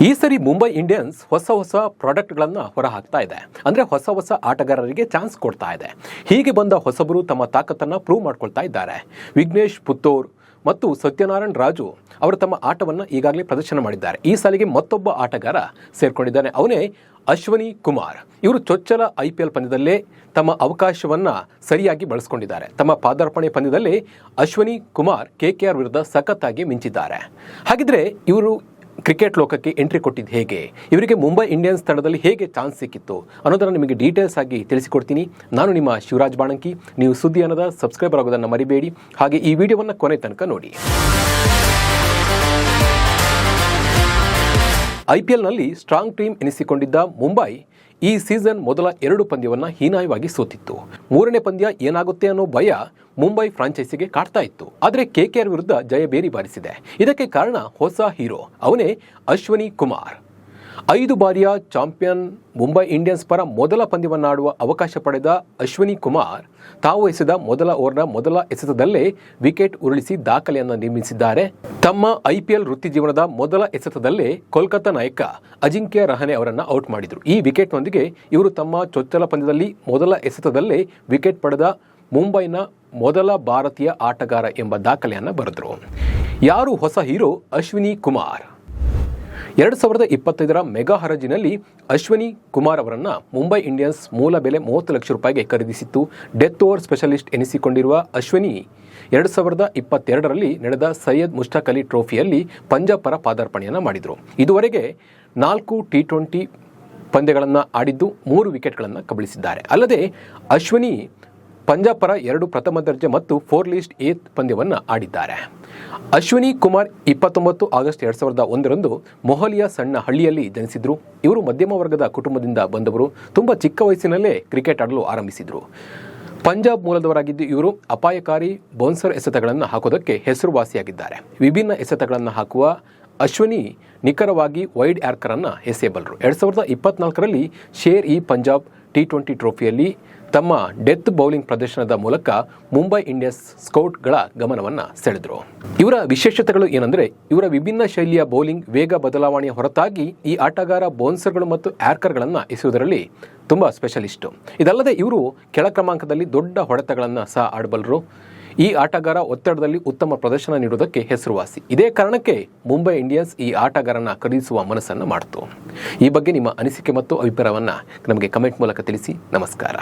ಈ ಸರಿ ಮುಂಬೈ ಇಂಡಿಯನ್ಸ್ ಹೊಸ ಪ್ರಾಡಕ್ಟ್ಗಳನ್ನು ಹೊರಹಾಕ್ತಾ ಇದೆ. ಅಂದರೆ ಹೊಸ ಆಟಗಾರರಿಗೆ ಚಾನ್ಸ್ ಕೊಡ್ತಾ ಇದೆ. ಹೀಗೆ ಬಂದ ಹೊಸಬರು ತಮ್ಮ ತಾಕತ್ತನ್ನು ಪ್ರೂವ್ ಮಾಡ್ಕೊಳ್ತಾ ಇದ್ದಾರೆ. ವಿಘ್ನೇಶ್ ಪುತ್ತೂರ್ ಮತ್ತು ಸತ್ಯನಾರಾಯಣ್ ರಾಜು ಅವರು ತಮ್ಮ ಆಟವನ್ನು ಈಗಾಗಲೇ ಪ್ರದರ್ಶನ ಮಾಡಿದ್ದಾರೆ. ಈ ಸಾಲಿಗೆ ಮತ್ತೊಬ್ಬ ಆಟಗಾರ ಸೇರ್ಕೊಂಡಿದ್ದಾನೆ, ಅವನೇ ಅಶ್ವಿನಿ ಕುಮಾರ್. ಇವರು ಚೊಚ್ಚಲ IPL ಪಂದ್ಯದಲ್ಲೇ ತಮ್ಮ ಅವಕಾಶವನ್ನು ಸರಿಯಾಗಿ ಬಳಸ್ಕೊಂಡಿದ್ದಾರೆ. ತಮ್ಮ ಪಾದಾರ್ಪಣೆ ಪಂದ್ಯದಲ್ಲಿ ಅಶ್ವಿನಿ ಕುಮಾರ್ KKR ವಿರುದ್ಧ ಸಖತ್ತಾಗಿ ಮಿಂಚಿದ್ದಾರೆ. ಹಾಗಿದ್ರೆ ಇವರು ಕ್ರಿಕೆಟ್ ಲೋಕಕ್ಕೆ ಎಂಟ್ರಿ ಕೊಟ್ಟಿದ್ದು ಹೇಗೆ, ಇವರಿಗೆ ಮುಂಬೈ ಇಂಡಿಯನ್ಸ್ ತಂಡದಲ್ಲಿ ಹೇಗೆ ಚಾನ್ಸ್ ಸಿಕ್ಕಿತ್ತು ಅನ್ನೋದನ್ನು ನಿಮಗೆ ಡೀಟೇಲ್ಸ್ ಆಗಿ ತಿಳಿಸಿಕೊಡ್ತೀನಿ. ನಾನು ನಿಮ್ಮ ಶಿವರಾಜ್ ಬಾಣಂಕಿ. ನೀವು ಸುದ್ದಿ ಅನ್ನೋದ ಸಬ್ಸ್ಕ್ರೈಬರ್ ಆಗೋದನ್ನು ಮರಿಬೇಡಿ. ಹಾಗೆ ಈ ವಿಡಿಯೋವನ್ನು ಕೊನೆ ತನಕ ನೋಡಿ. IPLನಲ್ಲಿ ಸ್ಟ್ರಾಂಗ್ ಟೀಮ್ ಎನಿಸಿಕೊಂಡಿದ್ದ ಮುಂಬೈ ಈ ಸೀಸನ್ ಮೊದಲ 2 ಪಂದ್ಯವನ್ನು ಹೀನಾಯವಾಗಿ ಸೋತಿತ್ತು. 3ನೇ ಪಂದ್ಯ ಏನಾಗುತ್ತೆ ಅನ್ನೋ ಭಯ ಮುಂಬೈ ಫ್ರಾಂಚೈಸಿಗೆ ಕಾಡ್ತಾ ಇತ್ತು. ಆದರೆ KKR ವಿರುದ್ಧ ಜಯಬೇರಿ ಬಾರಿಸಿದೆ. ಇದಕ್ಕೆ ಕಾರಣ ಹೊಸ ಹೀರೋ, ಅವನೇ ಅಶ್ವಿನಿ ಕುಮಾರ್. 5 ಬಾರಿಯ ಚಾಂಪಿಯನ್ ಮುಂಬೈ ಇಂಡಿಯನ್ಸ್ ಪರ ಮೊದಲ ಪಂದ್ಯವನ್ನಾಡುವ ಅವಕಾಶ ಪಡೆದ ಅಶ್ವಿನಿ ಕುಮಾರ್ ತಾವು ಎಸೆದ ಮೊದಲ ಓವರ್ನ ಮೊದಲ ಎಸೆತದಲ್ಲೇ ವಿಕೆಟ್ ಉರುಳಿಸಿ ದಾಖಲೆಯನ್ನು ನಿರ್ಮಿಸಿದ್ದಾರೆ. ತಮ್ಮ IPL ವೃತ್ತಿ ಜೀವನದ ಮೊದಲ ಎಸೆತದಲ್ಲೇ ಕೋಲ್ಕತ್ತಾ ನಾಯಕ ಅಜಿಂಕ್ಯ ರಹಾನೆ ಅವರನ್ನು ಔಟ್ ಮಾಡಿದರು. ಈ ವಿಕೆಟ್ನೊಂದಿಗೆ ಇವರು ತಮ್ಮ ಚೊಚ್ಚಲ ಪಂದ್ಯದಲ್ಲಿ ಮೊದಲ ಎಸೆತದಲ್ಲೇ ವಿಕೆಟ್ ಪಡೆದ ಮುಂಬೈನ ಮೊದಲ ಭಾರತೀಯ ಆಟಗಾರ ಎಂಬ ದಾಖಲೆಯನ್ನು ಬರೆದರು. ಯಾರು ಹೊಸ ಹೀರೋ ಅಶ್ವಿನಿ ಕುಮಾರ್? 2025ರ ಮೆಗಾ ಹರಾಜಿನಲ್ಲಿ ಅಶ್ವಿನಿ ಕುಮಾರ್ ಅವರನ್ನು ಮುಂಬೈ ಇಂಡಿಯನ್ಸ್ ಮೂಲ ಬೆಲೆ 30 ಲಕ್ಷ ರೂಪಾಯಿಗೆ ಖರೀದಿಸಿತ್ತು. ಡೆತ್ ಓವರ್ ಸ್ಪೆಷಲಿಸ್ಟ್ ಎನಿಸಿಕೊಂಡಿರುವ ಅಶ್ವಿನಿ 2022ರಲ್ಲಿ ನಡೆದ ಸೈಯದ್ ಮುಷ್ತಾಕ್ ಅಲಿ ಟ್ರೋಫಿಯಲ್ಲಿ ಪಂಜಾಬ್ ಪರ ಪಾದಾರ್ಪಣೆಯನ್ನು ಮಾಡಿದರು. ಇದುವರೆಗೆ 4 T20 ಪಂದ್ಯಗಳನ್ನು ಆಡಿದ್ದು 3 ವಿಕೆಟ್ಗಳನ್ನು ಕಬಳಿಸಿದ್ದಾರೆ. ಅಲ್ಲದೆ ಅಶ್ವಿನಿ ಪಂಜಾಬ್ ಪರ 2 ಪ್ರಥಮ ದರ್ಜೆ ಮತ್ತು 4 ಲಿಸ್ಟ್ A ಪಂದ್ಯವನ್ನು ಆಡಿದ್ದಾರೆ. ಅಶ್ವಿನಿ ಕುಮಾರ್ 29 ಆಗಸ್ಟ್ 2001ರಂದು ಮೊಹಾಲಿಯ ಸಣ್ಣ ಹಳ್ಳಿಯಲ್ಲಿ ಜನಿಸಿದ್ರು. ಇವರು ಮಧ್ಯಮ ವರ್ಗದ ಕುಟುಂಬದಿಂದ ಬಂದವರು. ತುಂಬ ಚಿಕ್ಕ ವಯಸ್ಸಿನಲ್ಲೇ ಕ್ರಿಕೆಟ್ ಆಡಲು ಆರಂಭಿಸಿದರು. ಪಂಜಾಬ್ ಮೂಲದವರಾಗಿದ್ದು ಇವರು ಅಪಾಯಕಾರಿ ಬೌನ್ಸರ್ ಎಸೆತಗಳನ್ನು ಹಾಕೋದಕ್ಕೆ ಹೆಸರುವಾಸಿಯಾಗಿದ್ದಾರೆ. ವಿಭಿನ್ನ ಎಸೆತಗಳನ್ನು ಹಾಕುವ ಅಶ್ವಿನಿ ನಿಖರವಾಗಿ ವೈಡ್ ಆರ್ಕರ್ ಅನ್ನು ಎಸೆಯಬಲ್ಲರು. 2024ರಲ್ಲಿ ಶೇರ್ ಇ ಪಂಜಾಬ್ T20 ಟ್ರೋಫಿಯಲ್ಲಿ ತಮ್ಮ ಡೆತ್ ಬೌಲಿಂಗ್ ಪ್ರದರ್ಶನದ ಮೂಲಕ ಮುಂಬೈ ಇಂಡಿಯನ್ಸ್ ಸ್ಕೌಟ್ಗಳ ಗಮನವನ್ನು ಸೆಳೆದರು. ಇವರ ವಿಶೇಷತೆಗಳು ಏನಂದರೆ, ಇವರ ವಿಭಿನ್ನ ಶೈಲಿಯ ಬೌಲಿಂಗ್, ವೇಗ ಬದಲಾವಣೆಯ ಹೊರತಾಗಿ ಈ ಆಟಗಾರ ಬೌನ್ಸರ್ಗಳು ಮತ್ತು ಆರ್ಕರ್ಗಳನ್ನು ಎಸೆಯುವುದರಲ್ಲಿ ತುಂಬ ಸ್ಪೆಷಲಿಸ್ಟು. ಇದಲ್ಲದೆ ಇವರು ಕೆಳ ಕ್ರಮಾಂಕದಲ್ಲಿ ದೊಡ್ಡ ಹೊಡೆತಗಳನ್ನು ಸಹ ಆಡಬಲ್ಲರು. ಈ ಆಟಗಾರ ಒತ್ತಡದಲ್ಲಿ ಉತ್ತಮ ಪ್ರದರ್ಶನ ನೀಡುವುದಕ್ಕೆ ಹೆಸರುವಾಸಿ. ಇದೇ ಕಾರಣಕ್ಕೆ ಮುಂಬೈ ಇಂಡಿಯನ್ಸ್ ಈ ಆಟಗಾರನ ಖರೀದಿಸುವ ಮನಸ್ಸನ್ನು ಮಾಡಿತು. ಈ ಬಗ್ಗೆ ನಿಮ್ಮ ಅನಿಸಿಕೆ ಮತ್ತು ಅಭಿಪ್ರಾಯವನ್ನು ನಮಗೆ ಕಮೆಂಟ್ ಮೂಲಕ ತಿಳಿಸಿ. ನಮಸ್ಕಾರ.